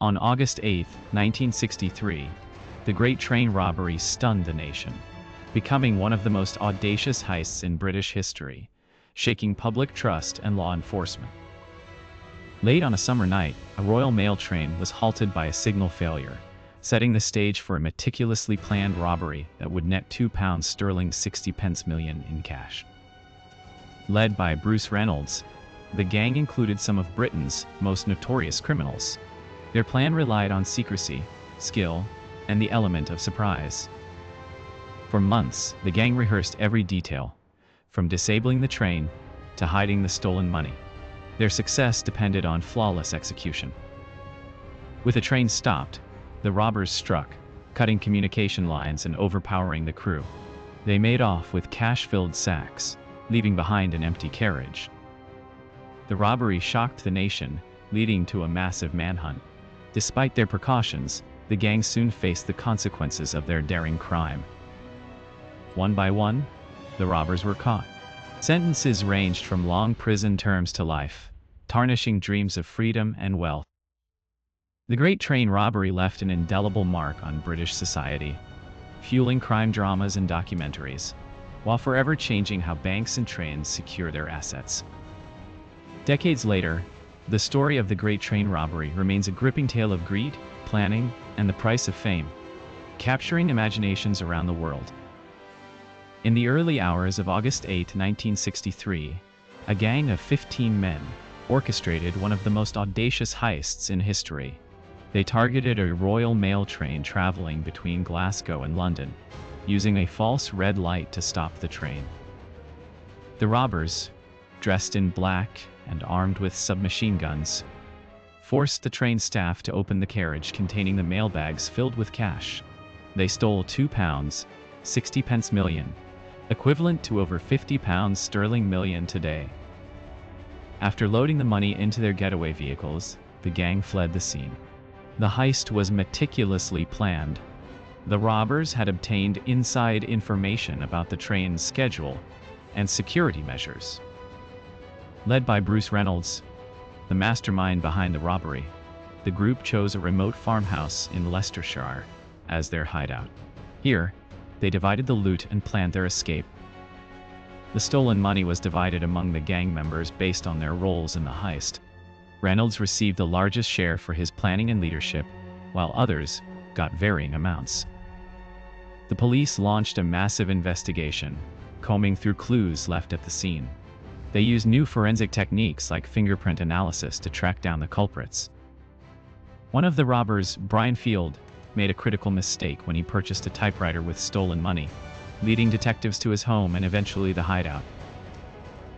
On August 8, 1963, the Great Train Robbery stunned the nation, becoming one of the most audacious heists in British history, shaking public trust and law enforcement. Late on a summer night, a Royal Mail train was halted by a signal failure, setting the stage for a meticulously planned robbery that would net £2 60 million in cash. Led by Bruce Reynolds, the gang included some of Britain's most notorious criminals. Their plan relied on secrecy, skill, and the element of surprise. For months, the gang rehearsed every detail, from disabling the train to hiding the stolen money. Their success depended on flawless execution. With the train stopped, the robbers struck, cutting communication lines and overpowering the crew. They made off with cash-filled sacks, leaving behind an empty carriage. The robbery shocked the nation, leading to a massive manhunt. Despite their precautions, the gang soon faced the consequences of their daring crime. One by one, the robbers were caught. Sentences ranged from long prison terms to life, tarnishing dreams of freedom and wealth. The Great Train Robbery left an indelible mark on British society, fueling crime dramas and documentaries, while forever changing how banks and trains secure their assets. Decades later, the story of the Great Train Robbery remains a gripping tale of greed, planning, and the price of fame, capturing imaginations around the world. In the early hours of August 8, 1963, a gang of 15 men orchestrated one of the most audacious heists in history. They targeted a Royal Mail train traveling between Glasgow and London, using a false red light to stop the train. The robbers, dressed in black and armed with submachine guns, forced the train staff to open the carriage containing the mail bags filled with cash. They stole £2 60 million, equivalent to over £50 million today. After loading the money into their getaway vehicles, the gang fled the scene. The heist was meticulously planned. The robbers had obtained inside information about the train's schedule and security measures. Led by Bruce Reynolds, the mastermind behind the robbery, the group chose a remote farmhouse in Leicestershire as their hideout. Here, they divided the loot and planned their escape. The stolen money was divided among the gang members based on their roles in the heist. Reynolds received the largest share for his planning and leadership, while others got varying amounts. The police launched a massive investigation, combing through clues left at the scene. They used new forensic techniques like fingerprint analysis to track down the culprits. One of the robbers, Brian Field, made a critical mistake when he purchased a typewriter with stolen money, leading detectives to his home and eventually the hideout.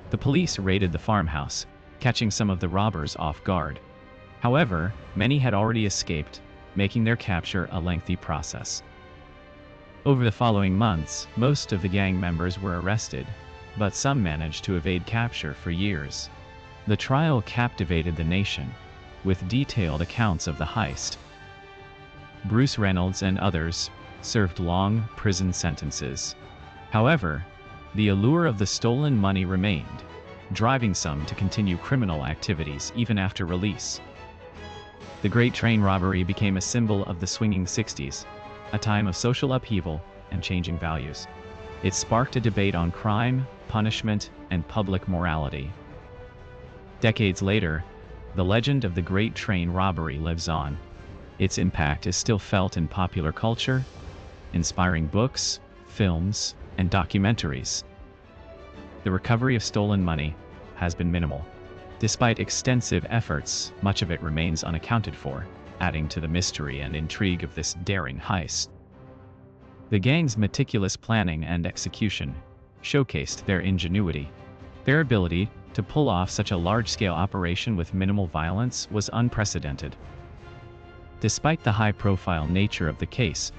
The police raided the farmhouse, catching some of the robbers off guard. However, many had already escaped, making their capture a lengthy process. Over the following months, most of the gang members were arrested, but some managed to evade capture for years. The trial captivated the nation, with detailed accounts of the heist. Bruce Reynolds and others served long prison sentences. However, the allure of the stolen money remained, driving some to continue criminal activities even after release. The Great Train Robbery became a symbol of the swinging 60s, a time of social upheaval and changing values. It sparked a debate on crime, punishment, and public morality. Decades later, the legend of the Great Train Robbery lives on. Its impact is still felt in popular culture, inspiring books, films, and documentaries. The recovery of stolen money has been minimal. Despite extensive efforts, much of it remains unaccounted for, adding to the mystery and intrigue of this daring heist. The gang's meticulous planning and execution showcased their ingenuity. Their ability to pull off such a large-scale operation with minimal violence was unprecedented. Despite the high-profile nature of the case,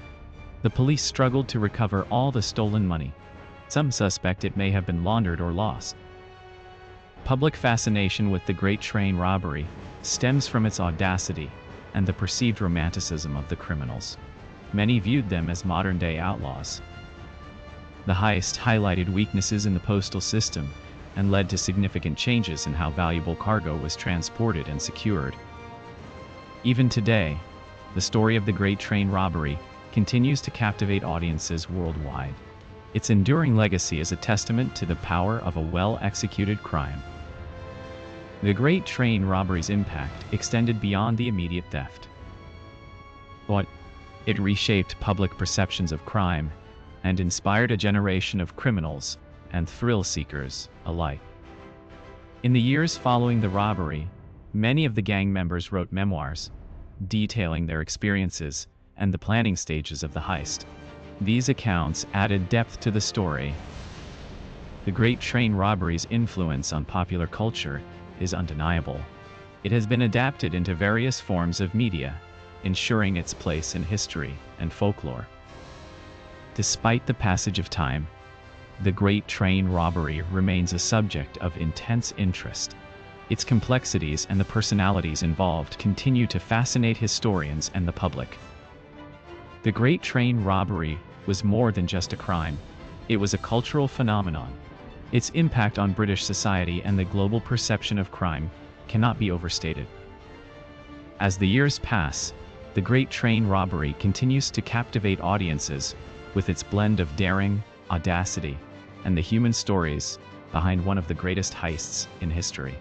the police struggled to recover all the stolen money. Some suspect it may have been laundered or lost. Public fascination with the Great Train Robbery stems from its audacity and the perceived romanticism of the criminals. Many viewed them as modern-day outlaws. The heist highlighted weaknesses in the postal system and led to significant changes in how valuable cargo was transported and secured. Even today, the story of the Great Train Robbery continues to captivate audiences worldwide. Its enduring legacy is a testament to the power of a well-executed crime. The Great Train Robbery's impact extended beyond the immediate theft. But it reshaped public perceptions of crime and inspired a generation of criminals and thrill-seekers alike. In the years following the robbery, many of the gang members wrote memoirs, detailing their experiences and the planning stages of the heist. These accounts added depth to the story. The Great Train Robbery's influence on popular culture is undeniable. It has been adapted into various forms of media, ensuring its place in history and folklore. Despite the passage of time, the Great Train Robbery remains a subject of intense interest. Its complexities and the personalities involved continue to fascinate historians and the public. The Great Train Robbery was more than just a crime. It was a cultural phenomenon. Its impact on British society and the global perception of crime cannot be overstated. As the years pass, the Great Train Robbery continues to captivate audiences with its blend of daring, audacity, and the human stories behind one of the greatest heists in history.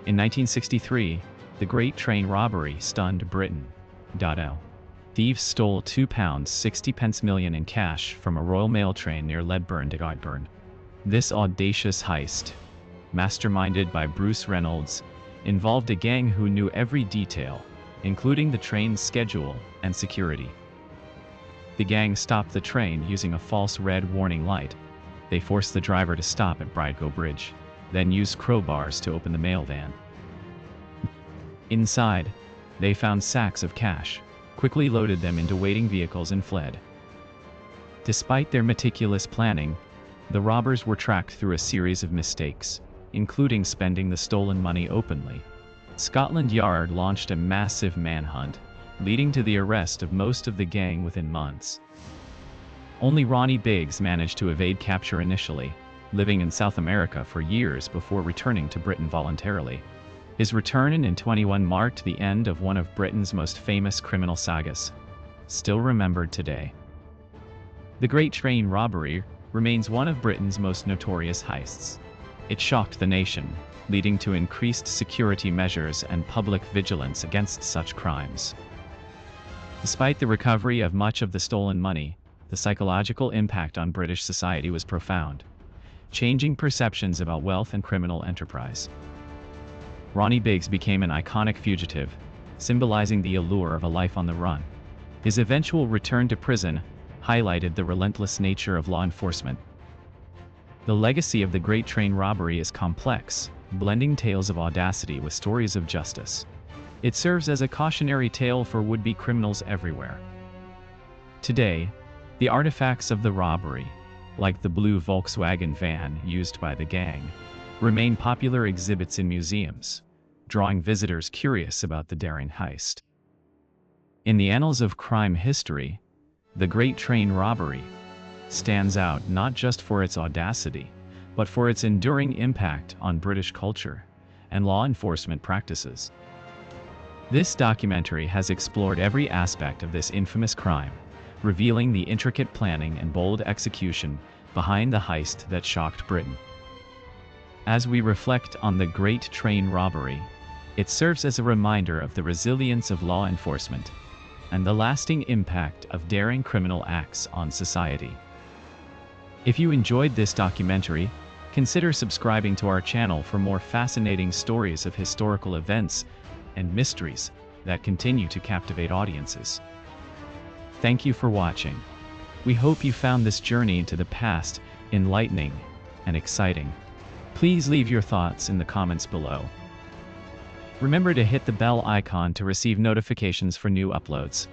In 1963, the Great Train Robbery stunned Britain. Thieves stole £2.60 million in cash from a Royal Mail train near Ledburn to Guyburn. This audacious heist, masterminded by Bruce Reynolds, involved a gang who knew every detail, including the train's schedule and security. The gang stopped the train using a false red warning light. They forced the driver to stop at Bridego Bridge, then used crowbars to open the mail van. Inside, they found sacks of cash, quickly loaded them into waiting vehicles and fled. Despite their meticulous planning, the robbers were tracked through a series of mistakes, including spending the stolen money openly. Scotland Yard launched a massive manhunt, leading to the arrest of most of the gang within months. Only Ronnie Biggs managed to evade capture initially, living in South America for years before returning to Britain voluntarily. His return in 1921 marked the end of one of Britain's most famous criminal sagas, still remembered today. The Great Train Robbery remains one of Britain's most notorious heists. It shocked the nation, leading to increased security measures and public vigilance against such crimes. Despite the recovery of much of the stolen money, the psychological impact on British society was profound, changing perceptions about wealth and criminal enterprise. Ronnie Biggs became an iconic fugitive, symbolizing the allure of a life on the run. His eventual return to prison highlighted the relentless nature of law enforcement. The legacy of the Great Train Robbery is complex, blending tales of audacity with stories of justice. It serves as a cautionary tale for would-be criminals everywhere. Today, the artifacts of the robbery, like the blue Volkswagen van used by the gang, remain popular exhibits in museums, drawing visitors curious about the daring heist. In the annals of crime history, the Great Train Robbery stands out not just for its audacity, but for its enduring impact on British culture and law enforcement practices. This documentary has explored every aspect of this infamous crime, revealing the intricate planning and bold execution behind the heist that shocked Britain. As we reflect on the Great Train Robbery, it serves as a reminder of the resilience of law enforcement and the lasting impact of daring criminal acts on society. If you enjoyed this documentary, consider subscribing to our channel for more fascinating stories of historical events and mysteries that continue to captivate audiences. Thank you for watching. We hope you found this journey into the past enlightening and exciting. Please leave your thoughts in the comments below. Remember to hit the bell icon to receive notifications for new uploads.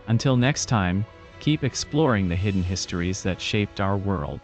Until next time, keep exploring the hidden histories that shaped our world.